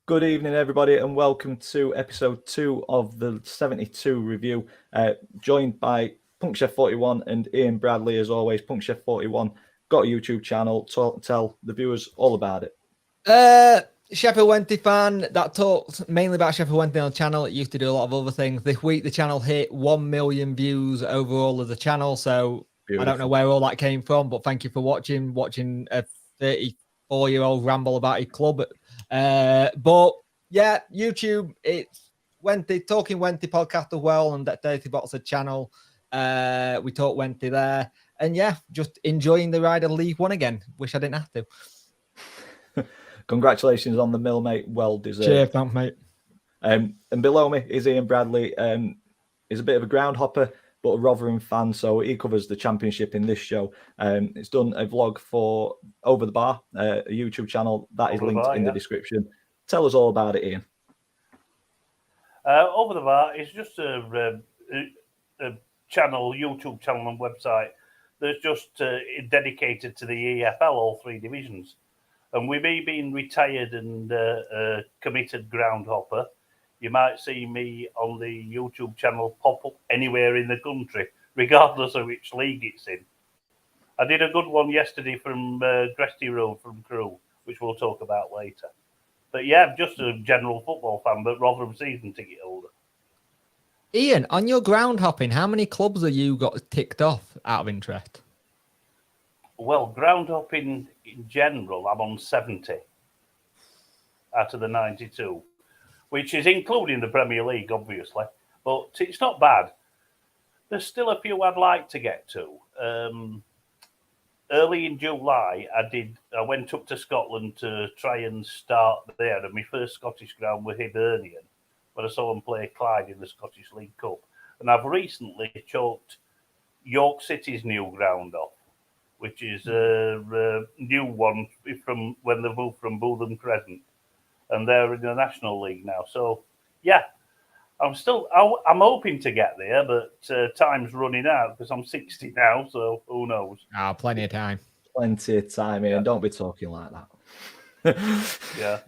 Good evening, everybody, and welcome to episode 2 of the 72 review. Joined by PunkChef41 and Ian Bradley, as always. PunkChef41 got a YouTube channel. Tell the viewers all about it. Sheffield Wednesday fan that talks mainly about Sheffield Wednesday on the channel. It used to do a lot of other things. This week, the channel hit 1 million views overall of the channel. So beautiful. I don't know where all that came from, but thank you for watching a 34-year-old ramble about his club. But yeah, YouTube, it's Wednesday, Talking Wednesday podcast as well, and that Dirty Boxer channel. We talk Wednesday there. And yeah, just enjoying the ride of League One again. Wish I didn't have to. Congratulations on the mill, mate. Well deserved. Cheers, thanks, mate. And below me is Ian Bradley. He's a bit of a ground hopper, but a Rotherham fan, so he covers the Championship in this show. It's done a vlog for Over the Bar, a YouTube channel that is linked in the description. Tell us all about it, Ian. Over the Bar is just a channel, YouTube channel and website that's just dedicated to the EFL, all three divisions. And with me being retired and a committed ground hopper, you might see me on the YouTube channel pop up anywhere in the country, regardless of which league it's in. I did a good one yesterday from Gresty Road from Crewe, which we'll talk about later. But yeah, just a general football fan, but Rotherham season ticket holder. Ian, on your ground hopping, how many clubs have you got ticked off out of interest? Well, ground hopping in general, I'm on 70 out of the 92, which is including the Premier League, obviously. But it's not bad. There's still a few I'd like to get to. Early in July, I went up to Scotland to try and start there. And my first Scottish ground was Hibernian, but I saw them play Clyde in the Scottish League Cup. And I've recently chalked York City's new ground off, which is a new one from when they moved from Bootham Crescent, and they're in the National League now. So, yeah, I'm hoping to get there, but time's running out because I'm 60 now, so who knows? Plenty of time. Plenty of time, Ian. Yeah. Don't be talking like that. Yeah.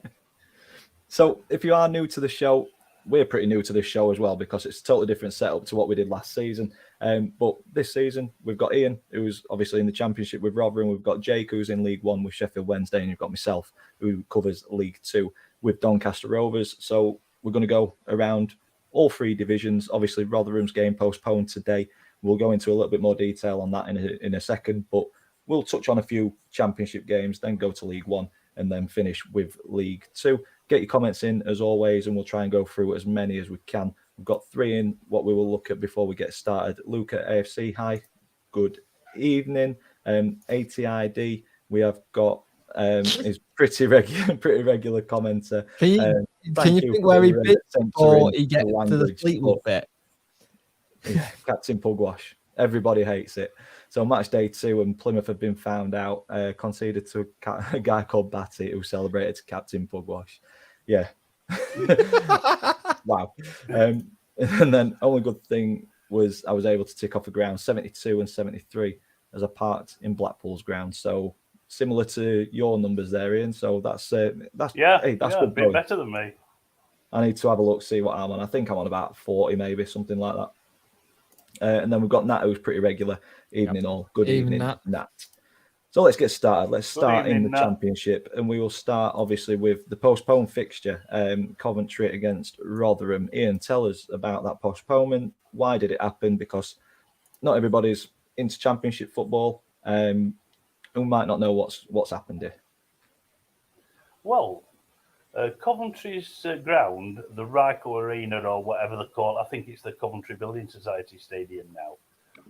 So, if you are new to the show, we're pretty new to this show as well because it's a totally different setup to what we did last season. But this season, we've got Ian, who's obviously in the Championship with Rotherham. We've got Jake, who's in League One with Sheffield Wednesday. And you've got myself, who covers League Two with Doncaster Rovers. So we're going to go around all three divisions. Obviously, Rotherham's game postponed today. We'll go into a little bit more detail on that in a second. But we'll touch on a few Championship games, then go to League One, and then finish with League Two. Get your comments in, as always, and we'll try and go through as many as we can. We've got three in what we will look at before we get started. Luke at AFC, hi. Good evening. ATID, we have got his pretty regular commenter. Can you think where he fits or he gets to the Fleetwood bit? Yeah, Captain Pugwash. Everybody hates it. So match day 2 and Plymouth have been found out, conceded to a guy called Batty who celebrated to Captain Pugwash. Yeah. Wow. And then only good thing was I was able to tick off a ground 72 and 73 as I parked in Blackpool's ground. So similar to your numbers there, Ian. So that's good. A bit better than me. I need to have a look, see what I'm on. I think I'm on about 40, maybe something like that. And then we've got Nat, who's pretty regular. Evening all. Good evening, Nat. So let's get started. Let's start in the Championship, and we will start obviously with the postponed fixture, Coventry against Rotherham. Ian, tell us about that postponement. Why did it happen? Because not everybody's into Championship football. Who might not know what's happened here. Well, Coventry's ground, the Ryco Arena or whatever they call it, I think it's the Coventry Building Society Stadium now,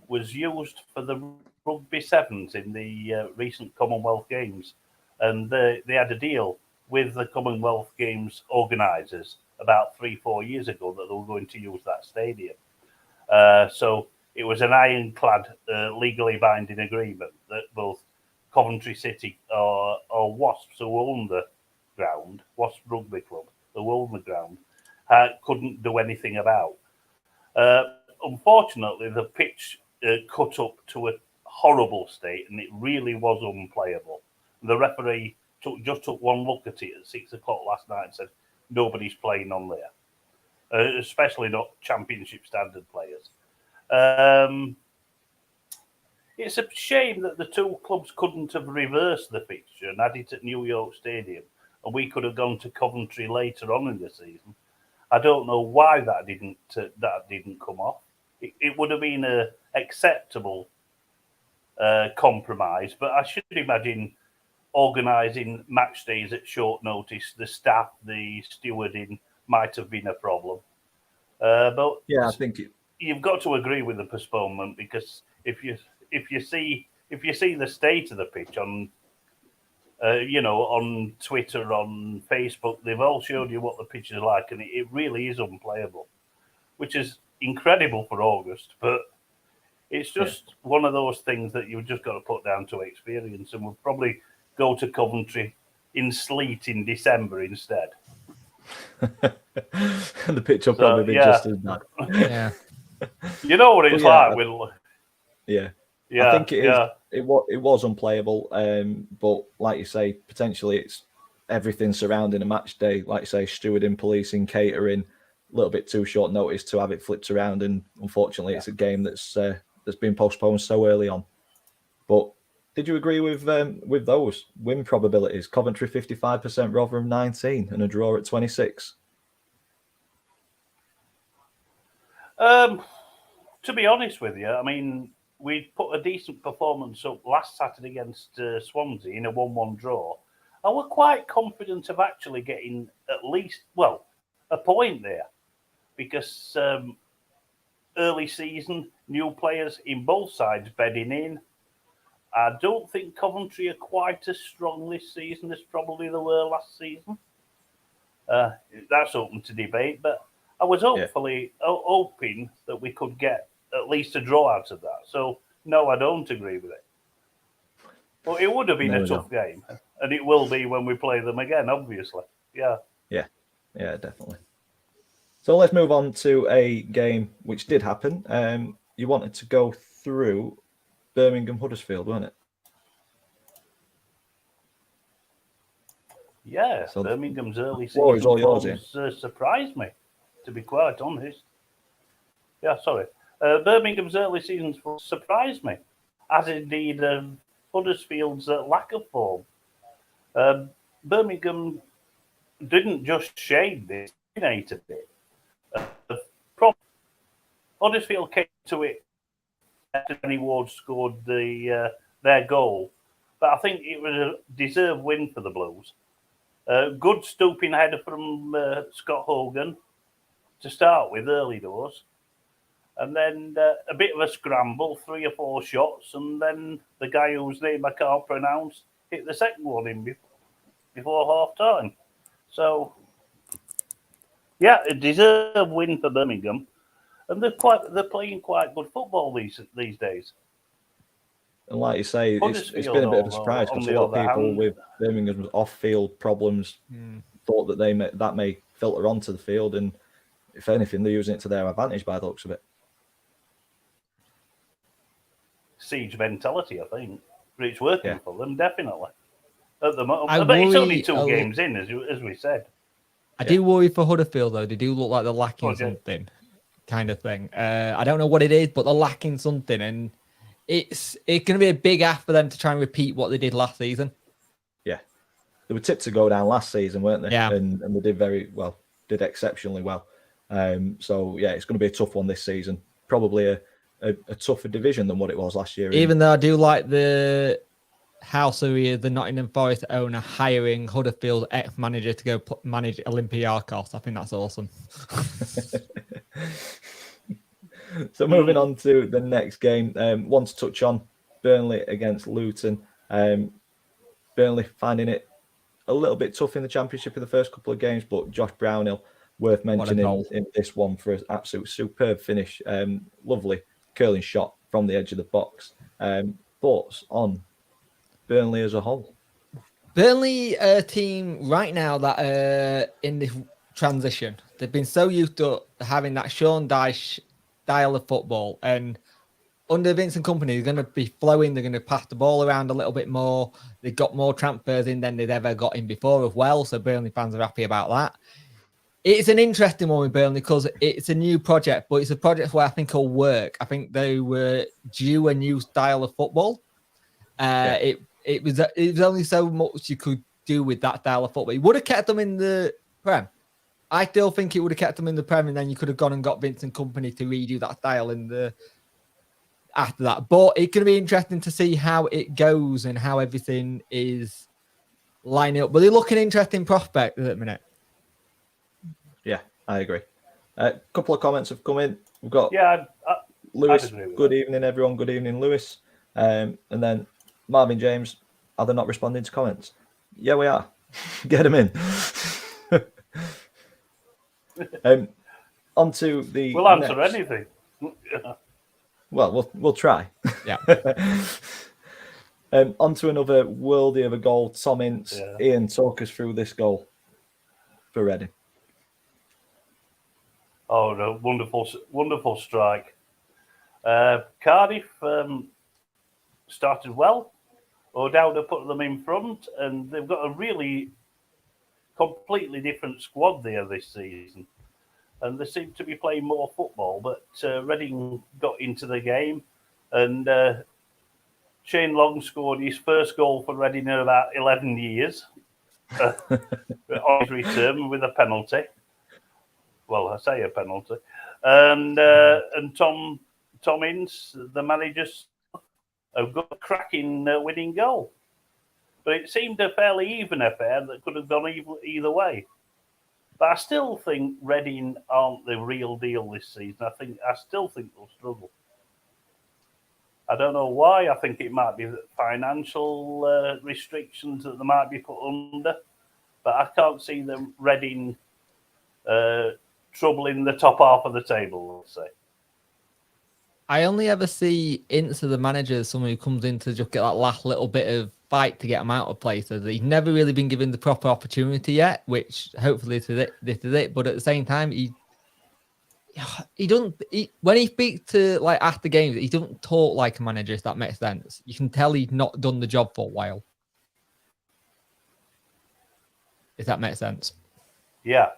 was used for the Rugby Sevens in the recent Commonwealth Games. And they had a deal with the Commonwealth Games organisers about 3-4 years ago that they were going to use that stadium. So it was an ironclad, legally binding agreement that both Coventry City or Wasps, who owned the ground, Wasp Rugby Club, who owned the ground, couldn't do anything about. Unfortunately, the pitch cut up to a horrible state, and it really was unplayable. The referee just took one look at it at 6 o'clock last night and said, nobody's playing on there, especially not Championship standard players. It's a shame that the two clubs couldn't have reversed the fixture and had it at New York Stadium, and we could have gone to Coventry later on in the season. I don't know why that didn't come off. It would have been an acceptable compromise, but I should imagine organising match days at short notice, the staff, the stewarding might have been a problem. But yeah, I think you've got to agree with the postponement, because if you see the state of the pitch on on Twitter, on Facebook, they've all showed you what the pitch is like, and it really is unplayable, which is incredible for August. But it's just one of those things that you've just got to put down to experience, and we'll probably go to Coventry in sleet in December instead. The pitch will probably be just as bad. Yeah. You know what it's like with... Yeah. Yeah, I think it was unplayable, but like you say, potentially it's everything surrounding a match day. Like you say, stewarding, policing, catering, a little bit too short notice to have it flipped around, and unfortunately, it's a game that's been postponed so early on. But did you agree with those win probabilities? Coventry 55%, Rotherham 19%, and a draw at 26%. To be honest with you, I mean, we put a decent performance up last Saturday against Swansea in a 1-1 draw. I was quite confident of actually getting at least, a point there, because early season, new players in both sides bedding in. I don't think Coventry are quite as strong this season as probably they were last season. That's open to debate, but I was hoping that we could get at least a draw out of that. So, no, I don't agree with it. But it would have been a tough game, and it will be when we play them again, obviously. Yeah. Yeah, definitely. So let's move on to a game which did happen. You wanted to go through Birmingham Huddersfield, weren't it? Yeah, so Birmingham's early season surprised me, to be quite honest. Yeah, sorry. Birmingham's early seasons surprised me, as indeed Huddersfield's lack of form. Birmingham didn't just shade this, dominated it. Huddersfield came to it after Danny Ward scored their goal, but I think it was a deserved win for the Blues. Good stooping header from Scott Hogan to start with early doors. And then a bit of a scramble, 3 or 4 shots, and then the guy whose name I can't pronounce hit the second one in before half-time. So, yeah, a deserved win for Birmingham. And they're playing quite good football these days. And like you say, it's been a bit of a surprise, because a lot of people with Birmingham's off-field problems thought that that may filter onto the field, and if anything, they're using it to their advantage by the looks of it. Siege mentality, I think. But it's working for them, definitely. At the moment. But it's only 2 games in, as we said. I do worry for Huddersfield, though. They do look like they're lacking something, kind of thing. I don't know what it is, but they're lacking something. And it's going to be a big ask for them to try and repeat what they did last season. Yeah. They were tipped to go down last season, weren't they? Yeah. And they did very well, did exceptionally well. So, yeah, it's going to be a tough one this season. Probably a tougher division than what it was last year. Even though I do like the housery of the Nottingham Forest owner hiring Huddersfield ex-manager to go manage Olympiacos. I think that's awesome. So moving on to the next game, one to touch on, Burnley against Luton. Burnley finding it a little bit tough in the Championship in the first couple of games, but Josh Brownhill, worth mentioning in this one for an absolute superb finish. Lovely curling shot from the edge of the box. Thoughts on Burnley as a whole? Burnley are a team right now that are in this transition. They've been so used to having that Sean Dyche style of football, and under Vincent Kompany, they're going to be flowing. They're going to pass the ball around a little bit more. They've got more transfers in than they've ever got in before as well, so Burnley fans are happy about that. It's an interesting one with Burnley because it's a new project, but it's a project where I think it'll work. I think they were due a new style of football. It was only so much you could do with that style of football. It would have kept them in the Prem. I still think it would have kept them in the Prem, and then you could have gone and got Vincent Kompany to redo that style after that. But it's going to be interesting to see how it goes and how everything is lining up. But they're looking interesting prospect at the minute. Yeah, I agree. A couple of comments have come in. We've got Lewis. Good evening, everyone. Good evening, Lewis. And then Marvin James. Are they not responding to comments? Yeah, we are. Get them in. Onto the. We'll answer anything. Well, we'll try. Yeah. Onto another worldie of a goal. Tom Ince. Yeah. Ian, talk us through this goal for Reading. Oh no! Wonderful strike. Cardiff started well. O'Dowda put them in front, and they've got a really completely different squad there this season. And they seem to be playing more football. But Reading got into the game, and Shane Long scored his first goal for Reading in about 11 years on his return with a penalty. Well, I say a penalty, and Tom Ince, the manager, have got a cracking winning goal. But it seemed a fairly even affair that could have gone either way. But I still think Reading aren't the real deal this season. I still think they'll struggle. I don't know why. I think it might be the financial restrictions that they might be put under, but I can't see them Reading trouble in the top half of the table, let's say. I only ever see Ince as the manager as someone who comes in to just get that last little bit of fight to get him out of places. He's never really been given the proper opportunity yet, which hopefully this is it. But at the same time, he doesn't. When he speaks to like after games, he doesn't talk like a manager. If that makes sense, you can tell he's not done the job for a while. If that makes sense. Yeah,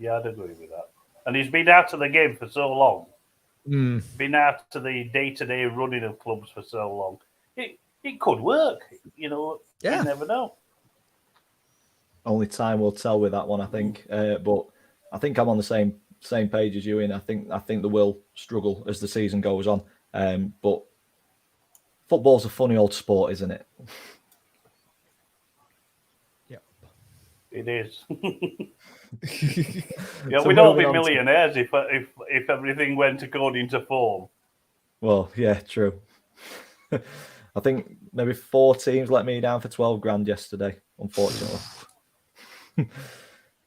I'd agree with that. And he's been out of the game for so long. Been out of the day-to-day running of clubs for so long. It could work, You never know. Only time will tell with that one, I think. But I think I'm on the same page as you, Ian. I think they will struggle as the season goes on. But football's a funny old sport, isn't it? Yep, it is. Yeah, so we'd all be millionaires if everything went according to form. Well, yeah, true. I think maybe 4 teams let me down for 12 grand yesterday, unfortunately.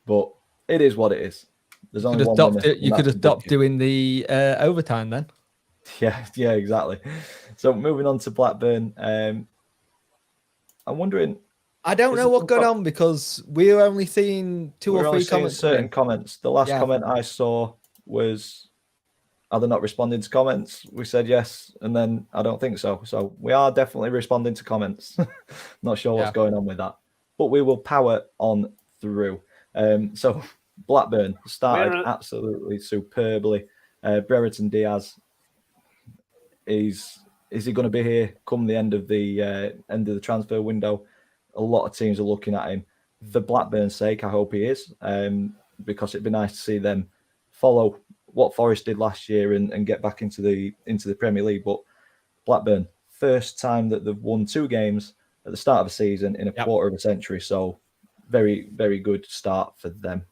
But it is what it is. There's only one winner. You could have stopped doing the overtime then. Yeah, exactly. So moving on to Blackburn, I'm wondering. I don't know what's going on because we're only seeing 2 or 3 comments. Certain comments. The last comment I saw was, are they not responding to comments? We said yes, and then I don't think so. So we are definitely responding to comments. Not sure what's going on with that, but we will power on through. So Blackburn started absolutely superbly. Brereton Diaz, is he going to be here come the end of the transfer window? A lot of teams are looking at him. For Blackburn's sake, I hope he is, because it'd be nice to see them follow what Forest did last year and get back into the Premier League. But Blackburn, first time that they've won 2 games at the start of a season in a quarter of a century. So very, very good start for them.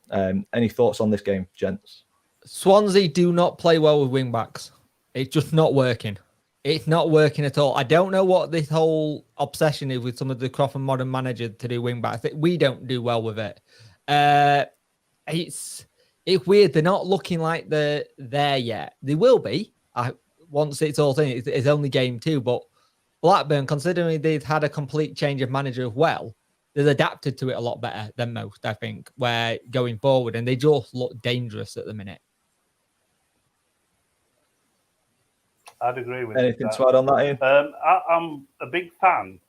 Any thoughts on this game, gents? Swansea do not play well with wing backs. It's just not working. It's not working at all. I don't know what this whole obsession is with some of the Crawford modern managers to do wing backs. We don't do well with it. It's weird. They're not looking like they're there yet. They will be once it's all in. It's only game 2, but Blackburn, considering they've had a complete change of manager as well, they've adapted to it a lot better than most, I think, where going forward, and they just look dangerous at the minute. I'd agree with anything to add on that, Ian? I'm a big fan.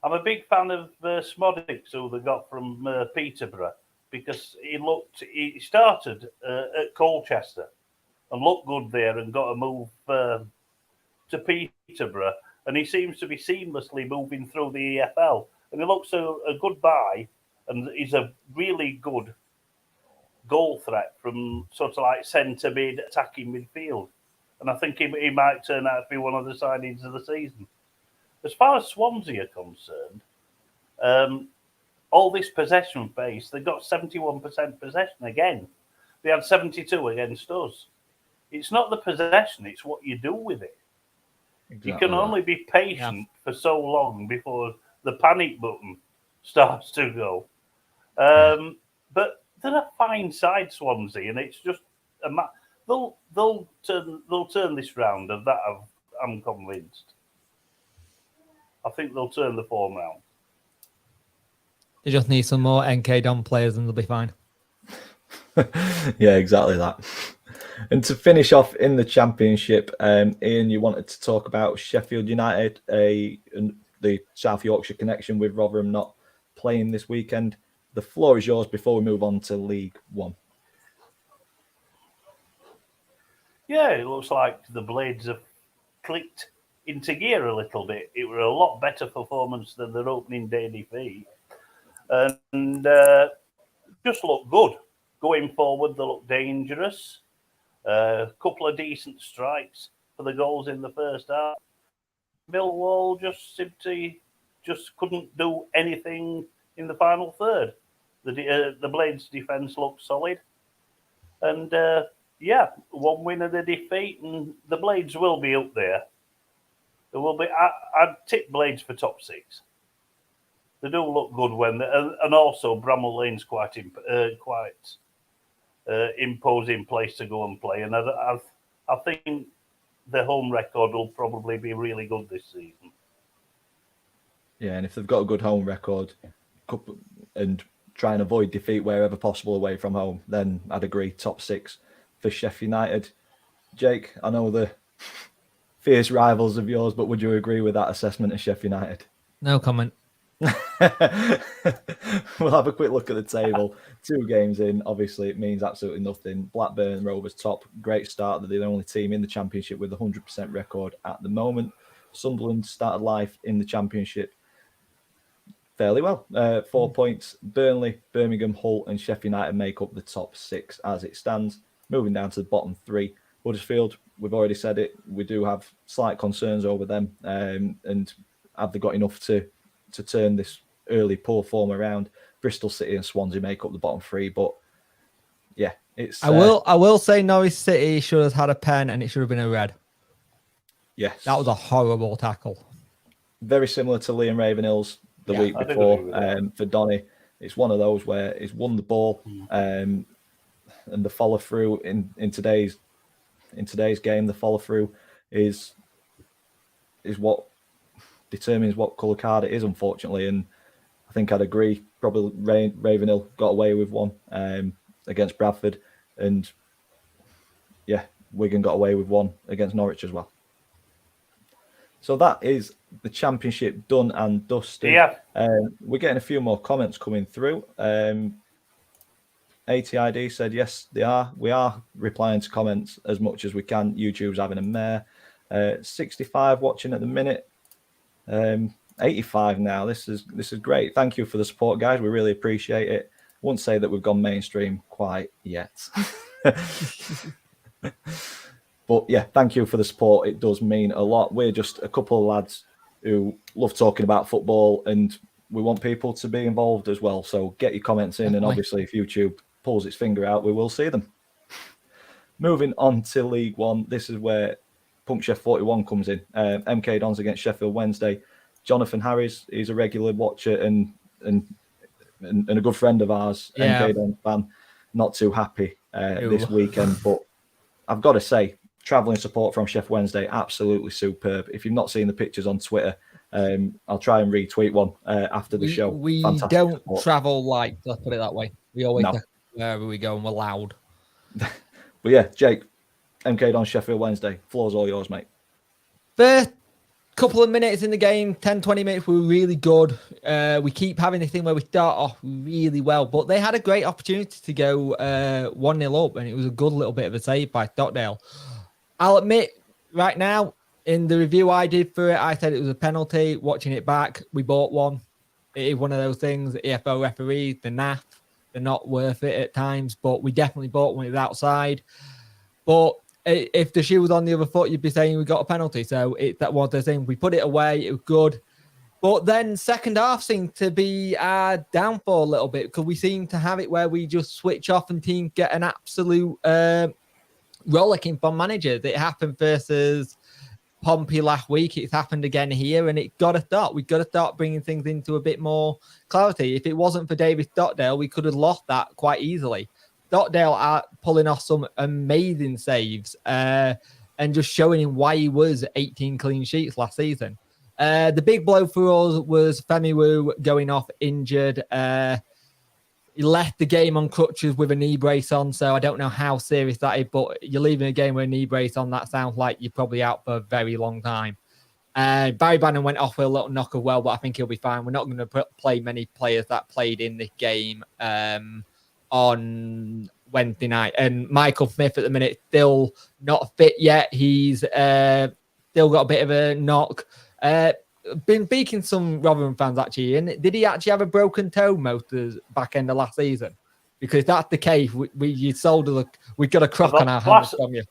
I'm a big fan of Smodics, who they got from Peterborough. because he started at Colchester and looked good there and got a move to Peterborough, and he seems to be seamlessly moving through the EFL, and he looks a good buy, and he's a really good goal threat from sort of like centre mid attacking midfield, and I think he might turn out to be one of the signings of the season. As far as Swansea are concerned, all this possession base, they got 71% possession again. They had 72 against us. It's not the possession, it's what you do with it. Exactly. You can only be patient for so long before the panic button starts to go. But they're a fine side, Swansea, and it's just they'll turn this round, and that I'm convinced. I think they'll turn the form round. They just need some more NK Don players, and they'll be fine. Yeah, exactly that. And to finish off in the Championship, Ian, you wanted to talk about Sheffield United, the South Yorkshire connection with Rotherham not playing this weekend. The floor is yours before we move on to League One. Yeah, it looks like the Blades have clicked into gear a little bit. It was a lot better performance than their opening day defeat. And just look good. Going forward, they look dangerous. A couple of decent strikes for the goals in the first half. Millwall just couldn't do anything in the final third. The Blades' defence looked solid, and one win of the defeat, and the Blades will be up there. There will be. I'd tip Blades for top 6. They do look good and also Bramall Lane's quite imposing place to go and play, and I think their home record will probably be really good this season. Yeah, and if they've got a good home record and try and avoid defeat wherever possible away from home, then I'd agree top 6 for Sheffield United. Jake, I know the fierce rivals of yours, but would you agree with that assessment of Sheffield United? No comment. We'll have a quick look at the table. 2 games in, obviously it means absolutely nothing. Blackburn Rovers top, great start. They're the only team in the Championship with a 100% record at the moment. Sunderland started life in the Championship fairly well. 4 points. Burnley, Birmingham, Hull and Sheffield United make up the top 6 as it stands. Moving down to the bottom 3. Huddersfield, we've already said it, we do have slight concerns over them, and have they got enough to turn this early poor form around? Bristol City and Swansea make up the bottom 3, but yeah, it's. I will say Norwich City should have had a pen, and it should have been a red. Yes, that was a horrible tackle. Very similar to Liam Ravenhill's the week before for Donny. It's one of those where he's won the ball, and the follow through in today's game, the follow through is what determines what colour card it is, unfortunately. And I think I'd agree. Probably Ravenhill got away with one against Bradford, and Wigan got away with one against Norwich as well. So that is the Championship done and dusted. Yeah. We're getting a few more comments coming through. ATID said yes, they are. We are replying to comments as much as we can. YouTube's having a mare. 65 watching at the minute. 85 now. This is great. Thank you for the support, guys. We really appreciate it. Won't say that we've gone mainstream quite yet. But yeah, thank you for the support. It does mean a lot. We're just a couple of lads who love talking about football, and we want people to be involved as well. So get your comments in, and obviously if YouTube pulls its finger out, we will see them. Moving on to League One. This is where Punk Chef 41 comes in. MK Dons against Sheffield Wednesday. Jonathan Harris, he's a regular watcher and a good friend of ours. Yeah. MK Dons fan, not too happy this weekend, but I've got to say, travelling support from Chef Wednesday, absolutely superb. If you've not seen the pictures on Twitter, I'll try and retweet one after the show. We Fantastic don't support. travel light, let's put it that way. We always wherever we go, and we're loud. But yeah, Jake, MK Dons Sheffield Wednesday, floor's all yours, mate. First couple of minutes in the game, 10, 20 minutes, we were really good. We keep having this thing where we start off really well, but they had a great opportunity to go 1-0 up, and it was a good little bit of a save by Stockdale. I'll admit, right now, in the review I did for it, I said it was a penalty. Watching it back, we bought one. It is one of those things, the EFL referees, the NAF, they're not worth it at times, but we definitely bought one. It was outside. But if the shoe was on the other foot, you'd be saying we got a penalty. So that was the thing. We put it away. It was good. But then second half seemed to be our downfall a little bit, because we seem to have it where we just switch off and teams get an absolute rollicking from managers. It happened versus Pompey last week. It's happened again here, and it got to start. We've got to start bringing things into a bit more clarity. If it wasn't for David Stockdale, we could have lost that quite easily. Stockdale are pulling off some amazing saves and just showing him why he was 18 clean sheets last season. The big blow for us was Femi Wu going off injured. He left the game on crutches with a knee brace on, so I don't know how serious that is, but you're leaving a game with a knee brace on, that sounds like you're probably out for a very long time. Barry Bannon went off with a little knock as well, but I think he'll be fine. We're not going to play many players that played in this game on Wednesday night. And Michael Smith at the minute still not fit yet. He's still got a bit of a knock. Been speaking to some Rotherham fans actually, and did he actually have a broken toe most of the back end of last season? Because if that's the case, we got a crock on our hands from you.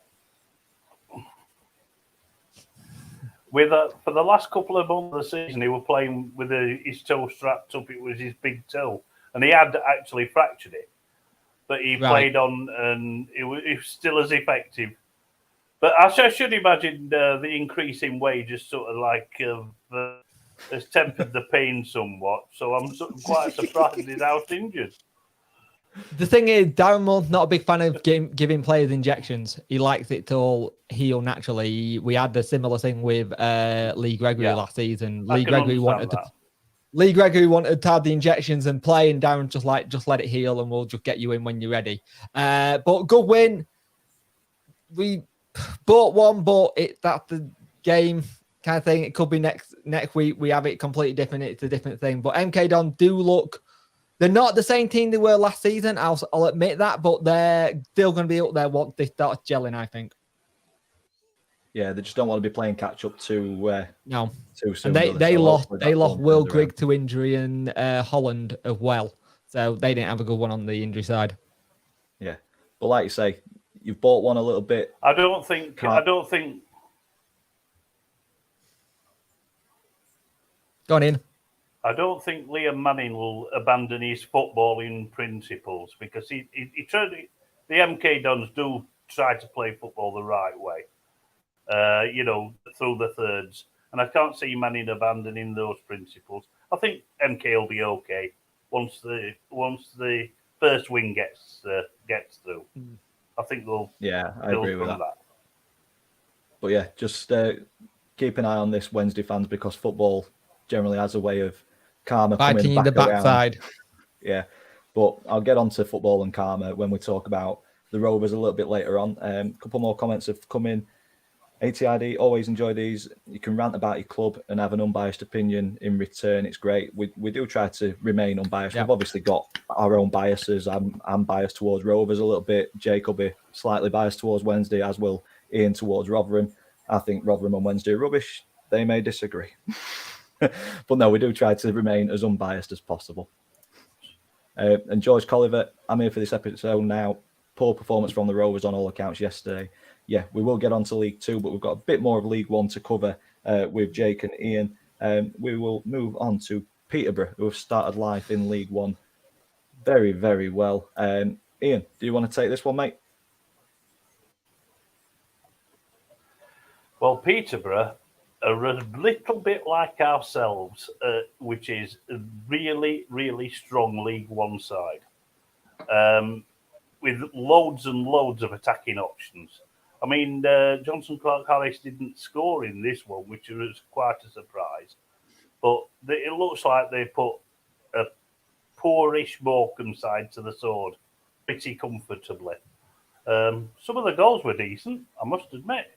For the last couple of months of the season, he was playing with his toe strapped up. It was his big toe, and he had actually fractured it. But he played on, and it was still as effective. But I should imagine the increase in wages sort of like has tempered the pain somewhat. So I'm quite surprised he's out injured. The thing is, Darren Moore's not a big fan of giving players injections. He likes it to all heal naturally. We had the similar thing with Lee Gregory last season. Lee Gregory wanted to have the injections and play, and Darren just let it heal, and we'll just get you in when you're ready. But good win. We bought one, but that's the game kind of thing. It could be next week. We have it completely different. It's a different thing. But MK Don do look. They're not the same team they were last season. I'll admit that, but they're still going to be up there once they start gelling, I think. Yeah, they just don't want to be playing catch up too soon. And they lost Will Grigg to injury and Holland as well, so they didn't have a good one on the injury side. Yeah, but like you say, you've bought one a little bit. I don't think. Go on in. I don't think Liam Manning will abandon his footballing principles, because he tried. The MK Dons do try to play football the right way, through the thirds, and I can't see Manning abandoning those principles. I think MK will be okay once the first wing gets through. I think they'll. Yeah, I agree with that. But yeah, just keep an eye on this, Wednesday fans, because football generally has a way of karma coming back the backside. Yeah, but I'll get on to football and karma when we talk about the Rovers a little bit later on. A couple more comments have come in. ATID, always enjoy these. You can rant about your club and have an unbiased opinion in return. It's great. We do try to remain unbiased. We've obviously got our own biases. I'm biased towards Rovers a little bit. Jake will be slightly biased towards Wednesday, as will Ian towards Rotherham. I think Rotherham on Wednesday are rubbish. They may disagree. But no, we do try to remain as unbiased as possible. And George Colliver, I'm here for this episode now. Poor performance from the Rovers on all accounts yesterday. Yeah, we will get on to League Two, but we've got a bit more of League One to cover with Jake and Ian. We will move on to Peterborough, who have started life in League One very, very well. Ian, do you want to take this one, mate? Well, Peterborough are a little bit like ourselves, which is a really, really strong League One side, with loads and loads of attacking options. I mean, Johnson Clark-Harris didn't score in this one, which was quite a surprise. But it looks like they put a poorish Morecambe side to the sword pretty comfortably. Some of the goals were decent, I must admit.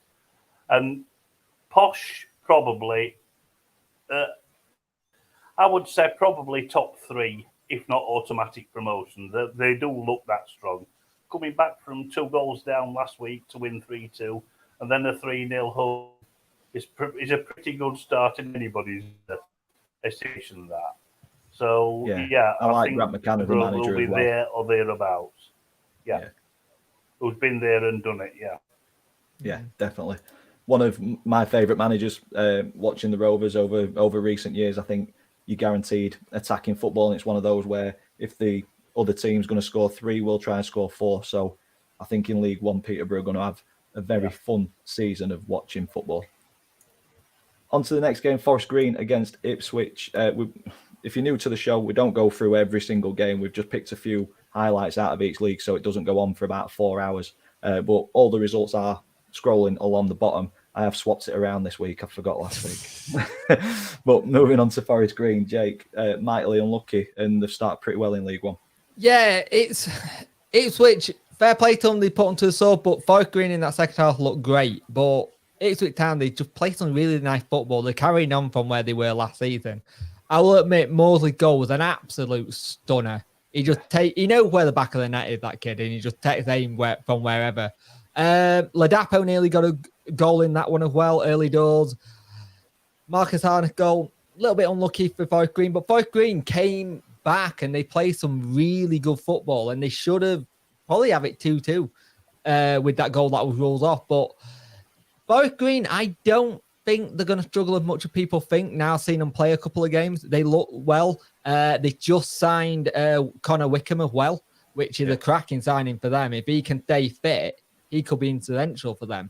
And Posh probably, I would say probably top 3, if not automatic promotion. They do look that strong. Coming back from 2 goals down last week to win 3-2, and then a 3-0 home is a pretty good start in anybody's estimation. That. So I think Grant McCann as the manager will be as well. there or thereabouts. Yeah. Who's been there and done it? Yeah, definitely. One of my favourite managers. Watching the Rovers over recent years, I think you're guaranteed attacking football, and it's one of those where if the other team's going to score 3, we'll try and score 4. So I think in League One, Peterborough are going to have a very fun season of watching football. On to the next game, Forest Green against Ipswich. If you're new to the show, we don't go through every single game. We've just picked a few highlights out of each league, so it doesn't go on for about 4 hours. But all the results are scrolling along the bottom. I have swapped it around this week. I forgot last week. But moving on to Forest Green, Jake, mightily unlucky, and they've started pretty well in League One. Yeah, it's Ipswich. Fair play to them, they put them to the sword, but Forest Green in that second half looked great. But Ipswich Town, they just played some really nice football. They're carrying on from where they were last season. I will admit, Mosley's goal was an absolute stunner. He knows where the back of the net is, that kid, and he just takes aim from wherever. Ladapo nearly got a goal in that one as well, early doors. Marcus Harness goal, a little bit unlucky for Forest Green, but Forest Green came back and they played some really good football, and they should have probably have it 2-2 with that goal that was rolled off. But Forest Green, I don't think they're going to struggle as much as people think now, seeing them play a couple of games. They look well. They just signed Connor Wickham as well, which is a cracking signing for them. If he can stay fit, he could be incidental for them.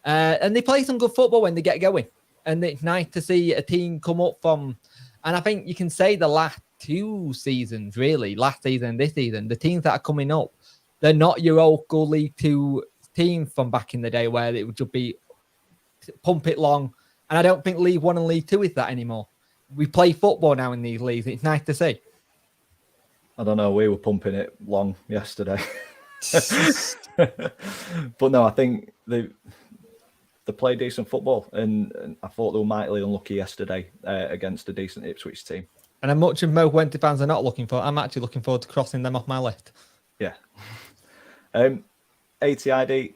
And they play some good football when they get going. And it's nice to see a team come up from, and I think you can say the last 2 seasons, really, last season and this season, the teams that are coming up, they're not your old school League 2 team from back in the day where it would just be pump it long. And I don't think League 1 and League 2 is that anymore. We play football now in these leagues. It's nice to see. I don't know. We were pumping it long yesterday. But no, I think they play decent football. And I thought they were mightily unlucky yesterday against a decent Ipswich team. And as much as Mo Wenty fans are not looking for, I'm actually looking forward to crossing them off my list. Yeah. ATID,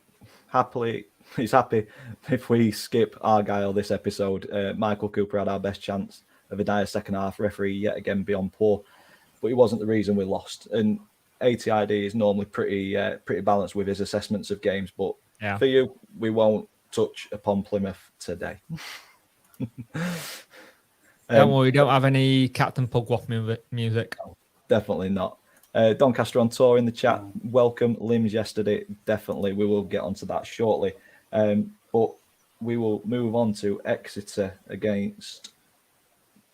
he's happy if we skip Argyle this episode. Michael Cooper had our best chance of a dire second half. Referee yet again beyond poor, but he wasn't the reason we lost. And ATID is normally pretty balanced with his assessments of games, but for you, we won't touch upon Plymouth today. Don't worry, we don't have any Captain Pugwash music. Definitely not. Doncaster on tour in the chat. Welcome Limbs yesterday. Definitely, we will get onto that shortly. But we will move on to Exeter against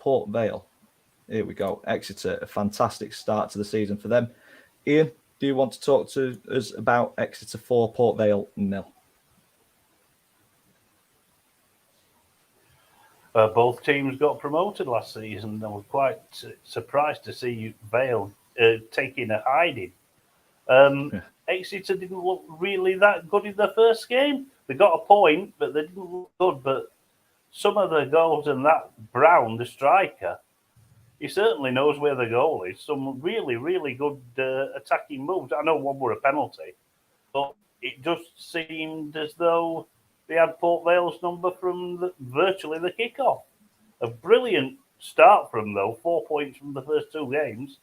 Port Vale. Here we go. Exeter, a fantastic start to the season for them. Ian, do you want to talk to us about Exeter 4, Port Vale 0? Both teams got promoted last season. I was quite surprised to see Vale taking a hiding. Exeter didn't look really that good in the first game. They got a point, but they didn't look good. But some of the goals, and that Brown, the striker, he certainly knows where the goal is. Some really, really good attacking moves. I know one were a penalty, but it just seemed as though they had Port Vale's number from virtually the kickoff. A brilliant start from, though, 4 points from the first 2 games.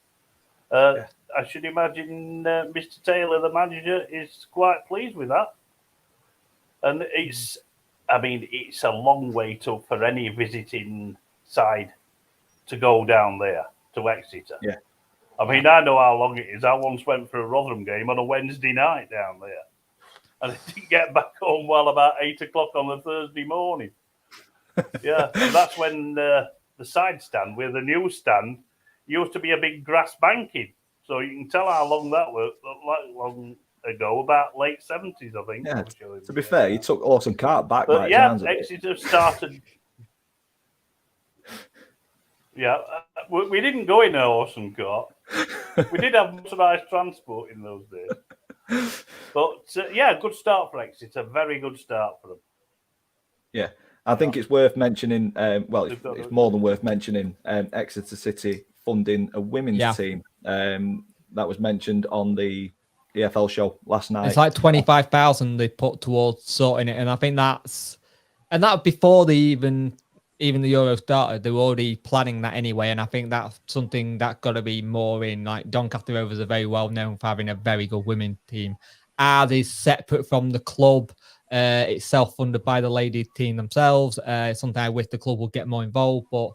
I should imagine Mr. Taylor, the manager, is quite pleased with that. And it's a long way for any visiting side to go down there to Exeter. Yeah. I mean, I know how long it is. I once went for a Rotherham game on a Wednesday night down there. And I didn't get back home well about 8 o'clock on the Thursday morning. Yeah, and that's when the side stand, where the new stand, used to be a big grass banking. So you can tell how long that was, long ago, about late 70s, I think. Yeah, to be fair, he took Orson Cart back. But yeah, Exeter started. Yeah, we didn't go in an Orson Cart. We did have motorised transport in those days. But yeah, good start for Exeter. Very good start for them. Yeah, I think it's worth mentioning. It's more than worth mentioning. Exeter City funding a women's team. That was mentioned on the EFL show last night. It's like 25,000 they put towards sorting it, and I think that before they even the Euro started. They were already planning that anyway, and I think that's something that got to be more in. Like Doncaster Rovers are very well known for having a very good women's team. Ours is separate from the club. It's self-funded by the ladies team themselves. Something I wish the club would get more involved, but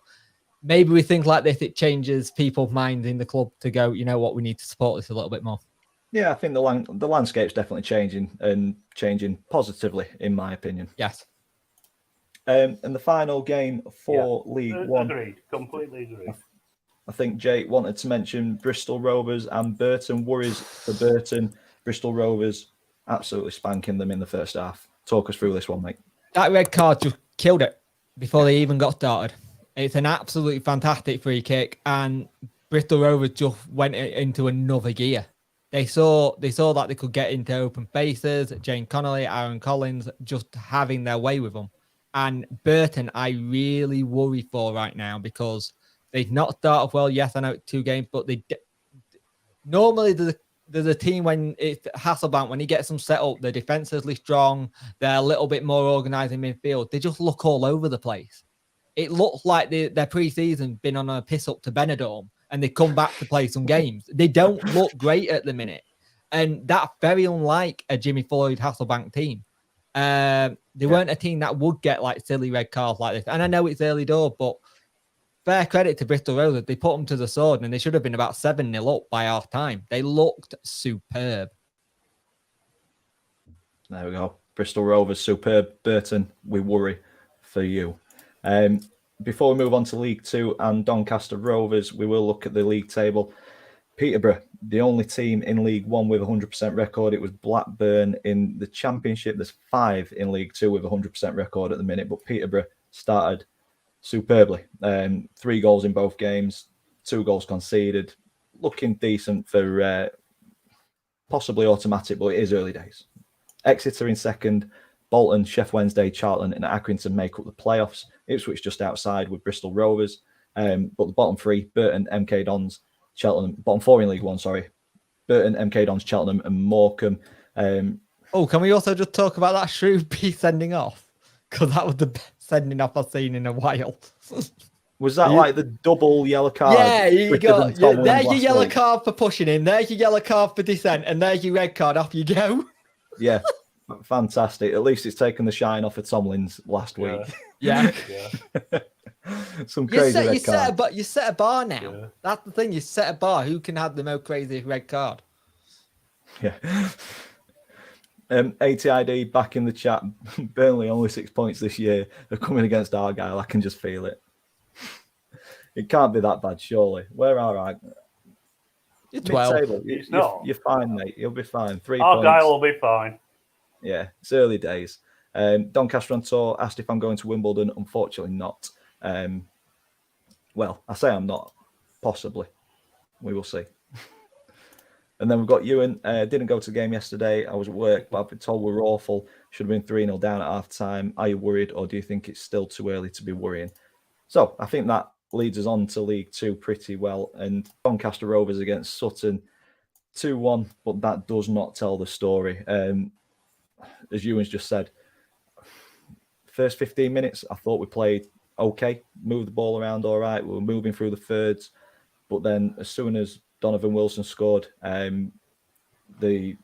maybe we think like this, it changes people's minds in the club to go, you know what, we need to support this a little bit more. Yeah, I think the landscape's definitely changing and changing positively, in my opinion. Yes. And the final game for League One. Agreed, completely agreed. I think Jake wanted to mention Bristol Rovers and Burton. Worries for Burton. Bristol Rovers absolutely spanking them in the first half. Talk us through this one, mate. That red card just killed it before they even got started. It's an absolutely fantastic free kick, and Bristol Rovers just went into another gear. They saw that they could get into open faces. Jane Connolly, Aaron Collins, just having their way with them. And Burton, I really worry for right now because they've not started well. Yes, I know it's 2 games, but normally there's a team when it's Hasselbank, when he gets them set up, they're defensively strong. They're a little bit more organised in midfield. They just look all over the place. It looks like their pre-season been on a piss up to Benidorm and they come back to play some games. They don't look great at the minute. And that's very unlike a Jimmy Floyd Hasselbank team. They weren't a team that would get like silly red cards like this. And I know it's early door, but fair credit to Bristol Rovers. They put them to the sword and they should have been about 7-0 up by half time. They looked superb. There we go. Bristol Rovers, superb. Burton, we worry for you. Before we move on to League Two and Doncaster Rovers, we will look at the league table. Peterborough, the only team in League One with a 100% record. It was Blackburn in the Championship. There's 5 in League Two with a 100% record at the minute, but Peterborough started superbly. 3 goals in both games, 2 goals conceded. Looking decent for possibly automatic, but it is early days. Exeter in second. Bolton, Sheff Wednesday, Charlton and Accrington make up the playoffs. Ipswich just outside with Bristol Rovers. But the bottom 3, Burton, MK Dons, Cheltenham. Bottom 4 in League One, sorry. Burton, MK Dons, Cheltenham and Morecambe. Can we also just talk about that Shrewsbury sending off? Because that was the best sending off I've seen in a while. Was that like the double yellow card? Yeah, you got there's your yellow card for pushing him, there's your yellow card for dissent, and there's your red card. Off you go. Yeah. Fantastic. At least it's taken the shine off of Tomlin's last week. Yeah. Some crazy red card. You set a bar now. Yeah. That's the thing. You set a bar. Who can have the most crazy red card? Yeah. ATID back in the chat. Burnley only 6 points this year. They're coming against Argyle. I can just feel it. It can't be that bad, surely. Where are I? You're 12. It's not. You're fine, mate. You'll be fine. 3 points. Argyle will be fine. Yeah, it's early days. Doncaster on tour asked if I'm going to Wimbledon. Unfortunately not. Well, I say I'm not. Possibly. We will see. And then we've got Ewan. Didn't go to the game yesterday. I was at work, but I've been told we're awful. Should have been 3-0 down at half time. Are you worried, or do you think it's still too early to be worrying? So I think that leads us on to League Two pretty well. And Doncaster Rovers against Sutton, 2-1, but that does not tell the story. As Ewan's just said, first 15 minutes, I thought we played okay, moved the ball around all right. We were moving through the thirds, but then as soon as Donovan Wilson scored, the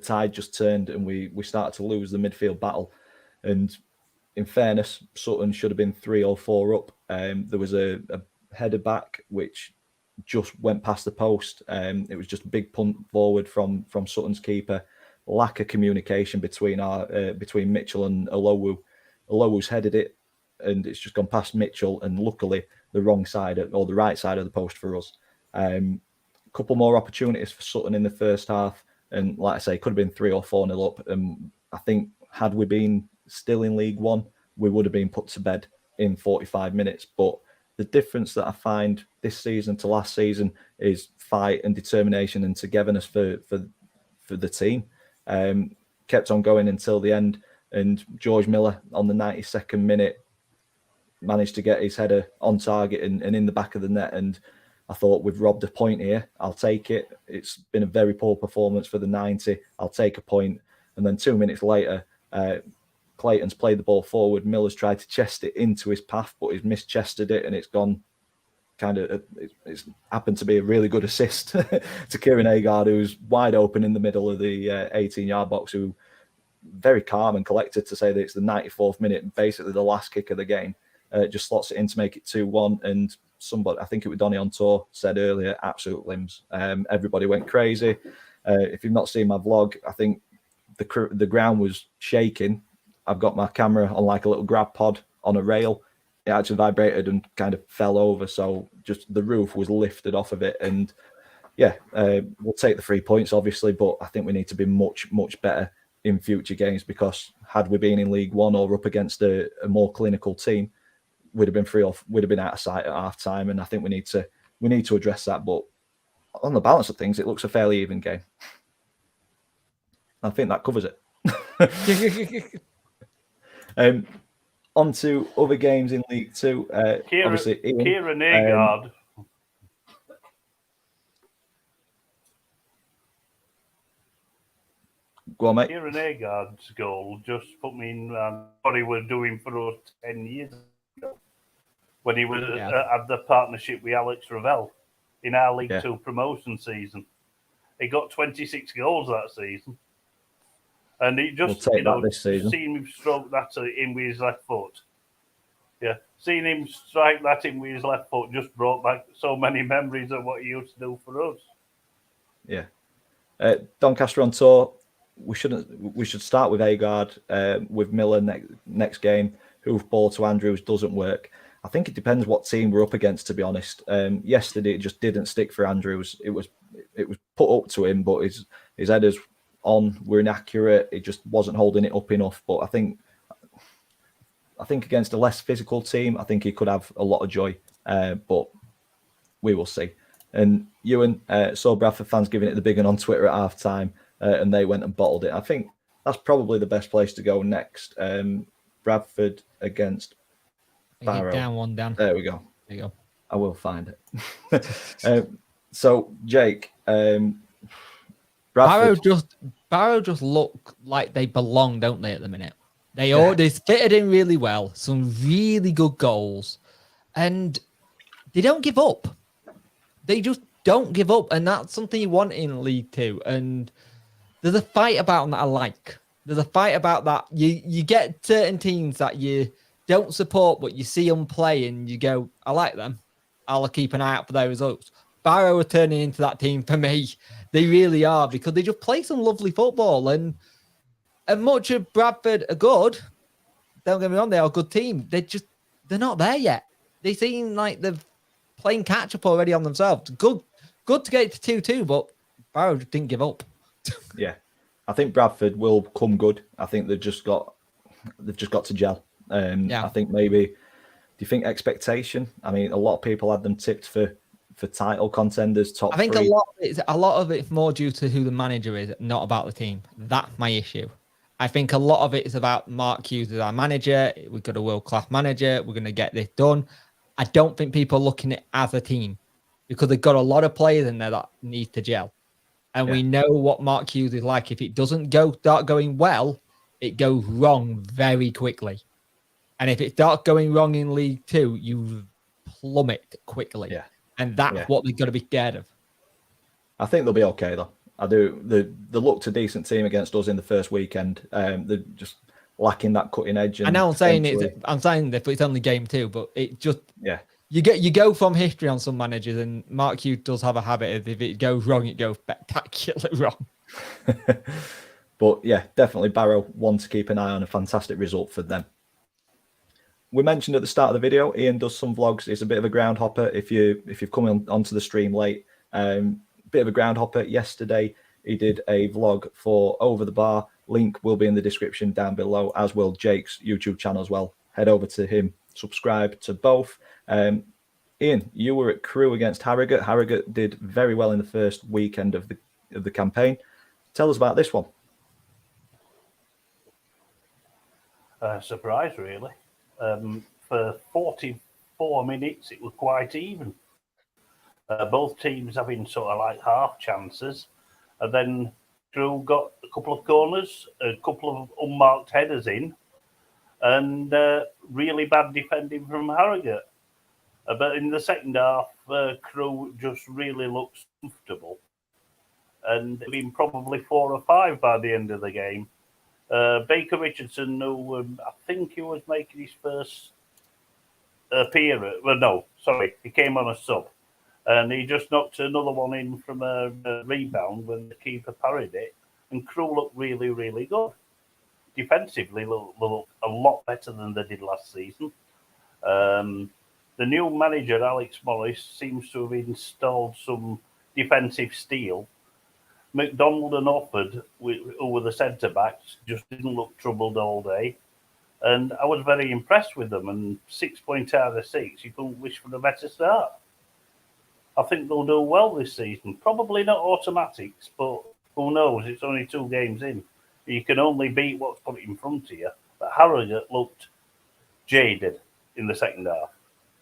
tide just turned and we started to lose the midfield battle. And in fairness, Sutton should have been 3 or 4 up. There was a header back which just went past the post. It was just a big punt forward from Sutton's keeper. Lack of communication between Mitchell and Olowu. Olowu's headed it, and it's just gone past Mitchell, and luckily the wrong side or the right side of the post for us. A couple more opportunities for Sutton in the first half, and like I say, could have been 3 or 4-0 up. And I think had we been still in League One, we would have been put to bed in 45 minutes. But the difference that I find this season to last season is fight and determination and togetherness for the team. Kept on going until the end. and George Miller on the 92nd minute managed to get his header on target and in the back of the net. And I thought, we've robbed a point here. I'll take it. It's been a very poor performance for the 90. I'll take a point. And then 2 minutes later, Clayton's played the ball forward. Miller's tried to chest it into his path, but he's mischested it, and it's gone it's happened to be a really good assist to Kieran Agard, who's wide open in the middle of the 18-yard box, who very calm and collected to say that it's the 94th minute, basically the last kick of the game. Just slots it in to make it 2-1. And somebody, I think it was Donny on tour, said earlier, absolute limbs. Everybody went crazy. If you've not seen my vlog, I think the ground was shaking. I've got my camera on like a little grab pod on a rail. It actually vibrated and kind of fell over. So just the roof was lifted off of it. And yeah, we'll take the 3 points, obviously, but I think we need to be much, much better in future games, because had we been in League One or up against a more clinical team, we'd have been out of sight at half time. And I think we need to address that. But on the balance of things, it looks a fairly even game. I think that covers it. On to other games in League Two. Obviously, Ian, Kieran Agard. Go on, mate. Kieran Agard's goal just put me in what he was doing for us 10 years ago, when he was at the partnership with Alex Ravel in our League Two promotion season. He got 26 goals that season. And it just, this season. Seeing him stroke that in with his left foot. Yeah, seeing him strike that in with his left foot just brought back so many memories of what he used to do for us. Yeah. Doncaster on tour. We should start with Agard, with Miller next game. Hoof ball to Andrews doesn't work. I think it depends what team we're up against, to be honest. Yesterday it just didn't stick for Andrews. It was put up to him, but his headers were inaccurate. It just wasn't holding it up enough. But I think against a less physical team, I think he could have a lot of joy. But we will see. And Ewan saw Bradford fans giving it the big one on Twitter at half time, and they went and bottled it. I think that's probably the best place to go next. Bradford against Barrow. Down one down. There we go. There you go. I will find it. So Jake, Bradford. Barrow just look like they belong, don't they, at the minute? They fitted in really well, some really good goals, and they don't give up. They just don't give up, and that's something you want in League Two. And there's a fight about them that I like. There's a fight about that. You get certain teams that you don't support, but you see them play and you go, I like them. I'll keep an eye out for their results. Barrow are turning into that team for me. They really are, because they just play some lovely football. And much of Bradford are good. Don't get me wrong, they are a good team. They're not there yet. They seem like they're playing catch up already on themselves. Good to get it to 2-2, but Barrow just didn't give up. Yeah, I think Bradford will come good. I think they've just got to gel. I think maybe. Do you think expectation? I mean, a lot of people had them tipped for title contenders, top. I think 3. a lot of it's more due to who the manager is, not about the team. That's my issue. I think a lot of it is about Mark Hughes as our manager. We've got a world-class manager. We're going to get this done. I don't think people are looking at it as a team, because they've got a lot of players in there that need to gel. And we know what Mark Hughes is like. If it doesn't start going well, it goes wrong very quickly. And if it starts going wrong in League Two, you plummet quickly. Yeah. And that's what they've got to be scared of. I think they'll be okay, though. I do. They looked a decent team against us in the first weekend. They're just lacking that cutting edge. And I know I'm saying that it's only game 2, but it just you go from history on some managers, and Mark Hughes does have a habit of, if it goes wrong, it goes spectacularly wrong. But yeah, definitely Barrow, one to keep an eye on. A fantastic result for them. We mentioned at the start of the video, Ian does some vlogs. He's a bit of a groundhopper. If you've come onto the stream late, bit of a groundhopper. Yesterday, he did a vlog for Over the Bar. Link will be in the description down below, as will Jake's YouTube channel as well. Head over to him, subscribe to both. Ian, you were at Crewe against Harrogate. Harrogate did very well in the first weekend of the campaign. Tell us about this one. Surprise, really. For 44 minutes, it was quite even. Both teams having sort of like half chances. And then Crewe got a couple of corners, a couple of unmarked headers in, and really bad defending from Harrogate. But in the second half, Crewe just really looked comfortable. And they've been probably 4 or 5 by the end of the game. Baker Richardson, who I think he was making his first appearance. Well, no, sorry, he came on a sub. And he just knocked another one in from a rebound when the keeper parried it. And Crewe looked really, really good. Defensively, looked a lot better than they did last season. The new manager, Alex Morris, seems to have installed some defensive steel. McDonald and Offord, who were the centre-backs, just didn't look troubled all day. And I was very impressed with them. And 6 points out of 6, you couldn't wish for a better start. I think they'll do well this season. Probably not automatics, but who knows? It's only 2 games in. You can only beat what's put in front of you. But Harrogate looked jaded in the second half.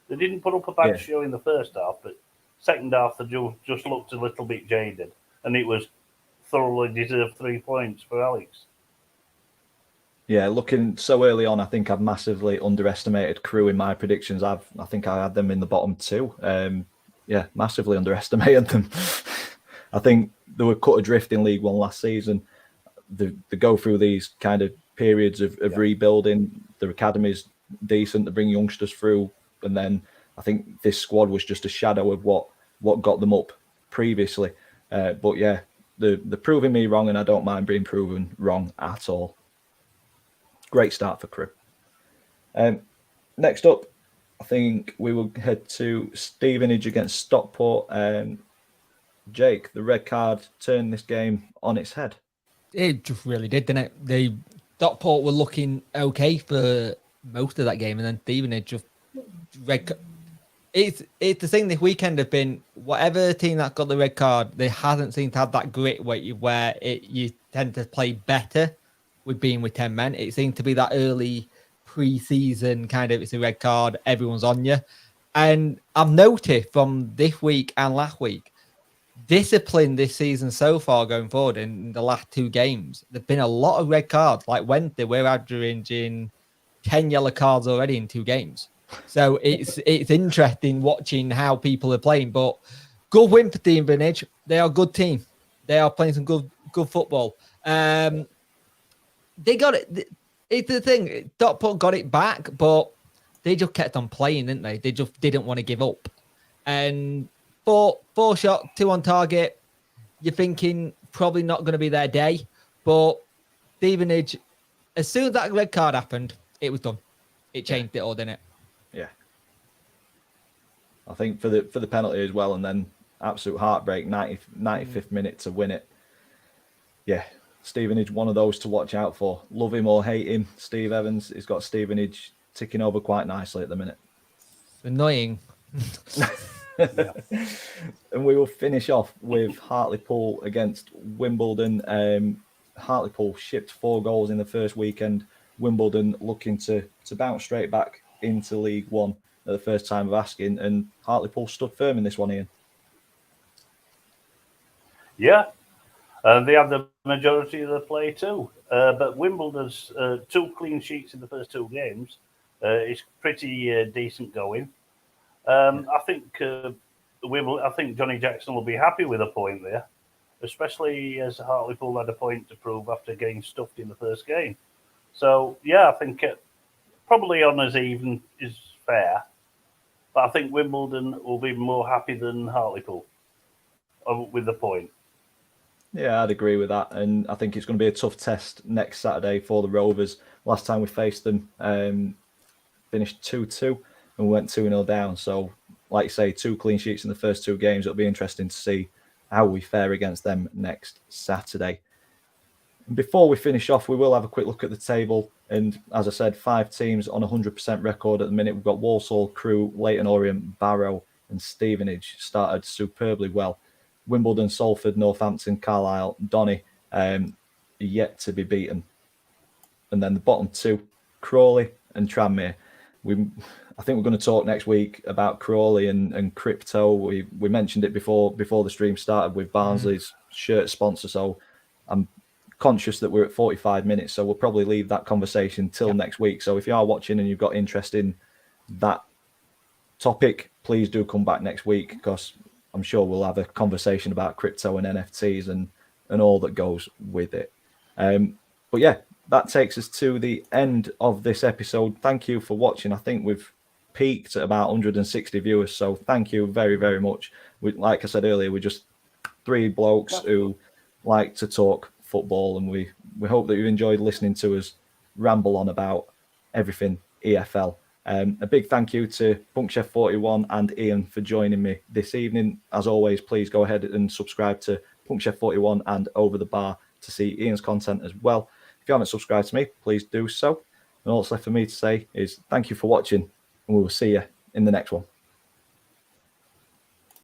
They didn't put up a bad show in the first half, but second half they just looked a little bit jaded. And it was thoroughly deserved 3 points for Alex. Yeah, looking so early on, I think I've massively underestimated Crewe in my predictions. I think I had them in the bottom 2. Yeah, massively underestimated them. I think they were cut adrift in League One last season. They go through these kind of periods of rebuilding. Their academy's decent. They bring youngsters through. And then I think this squad was just a shadow of what got them up previously. But yeah, they're proving me wrong, and I don't mind being proven wrong at all. Great start for Crewe. Next up, I think we will head to Stevenage against Stockport. Jake, the red card turned this game on its head. It just really did, didn't it? Stockport were looking okay for most of that game, and then Stevenage just red. It's the thing this weekend have been whatever team that got the red card, they hasn't seemed to have that grit where you tend to play better with being with 10 men. It seemed to be that early pre-season kind of, it's a red card, everyone's on you. And I've noticed from this week and last week, discipline this season so far going forward in the last 2 games, there've been a lot of red cards. Like Wednesday, we're averaging 10 yellow cards already in 2 games. So it's interesting watching how people are playing. But good win for Stevenage. They are a good team. They are playing some good football. They got it. It's the thing. Stockport got it back, but they just kept on playing, didn't they? They just didn't want to give up. And four shot, 2 on target. You're thinking probably not going to be their day. But Stevenage, as soon as that red card happened, it was done. It changed it all, didn't it? Yeah. I think for the penalty as well, and then absolute heartbreak, 95th minute to win it. Yeah. Stevenage, one of those to watch out for. Love him or hate him, Steve Evans has got Stevenage ticking over quite nicely at the minute. Annoying. And we will finish off with Hartlepool against Wimbledon. Hartlepool shipped 4 goals in the first weekend. Wimbledon looking to bounce straight back into League One at the first time of asking, and Hartlepool stood firm in this one, Ian. Yeah. They have the majority of the play too. But Wimbledon's 2 clean sheets in the first 2 games is pretty decent going. I think Johnny Jackson will be happy with a point there, especially as Hartlepool had a point to prove after getting stuffed in the first game. So, yeah, I think probably on as even is fair. But I think Wimbledon will be more happy than Hartlepool with the point. Yeah, I'd agree with that. And I think it's going to be a tough test next Saturday for the Rovers. Last time we faced them, finished 2-2 and we went 2-0 down. So, like you say, 2 clean sheets in the first 2 games. It'll be interesting to see how we fare against them next Saturday. And before we finish off, we will have a quick look at the table. And as I said, 5 teams on 100% record at the minute. We've got Walsall, Crewe, Leyton Orient, Barrow and Stevenage started superbly well. Wimbledon, Salford, Northampton, Carlisle, Donny yet to be beaten. And then the bottom 2, Crawley and Tranmere. I think we're going to talk next week about Crawley and crypto. We mentioned it before the stream started with Barnsley's shirt sponsor. So I'm conscious that we're at 45 minutes. So we'll probably leave that conversation till next week. So if you are watching and you've got interest in that topic, please do come back next week, because I'm sure we'll have a conversation about crypto and NFTs and all that goes with it. But yeah, that takes us to the end of this episode. Thank you for watching. I think we've peaked at about 160 viewers, so thank you very, very much. Like I said earlier, we're just three blokes who like to talk football, and we hope that you enjoyed listening to us ramble on about everything EFL. A big thank you to PunkChef41 and Ian for joining me this evening. As always, please go ahead and subscribe to PunkChef41 and Over the Bar to see Ian's content as well. If you haven't subscribed to me, please do so. And all that's left for me to say is thank you for watching, and we will see you in the next one.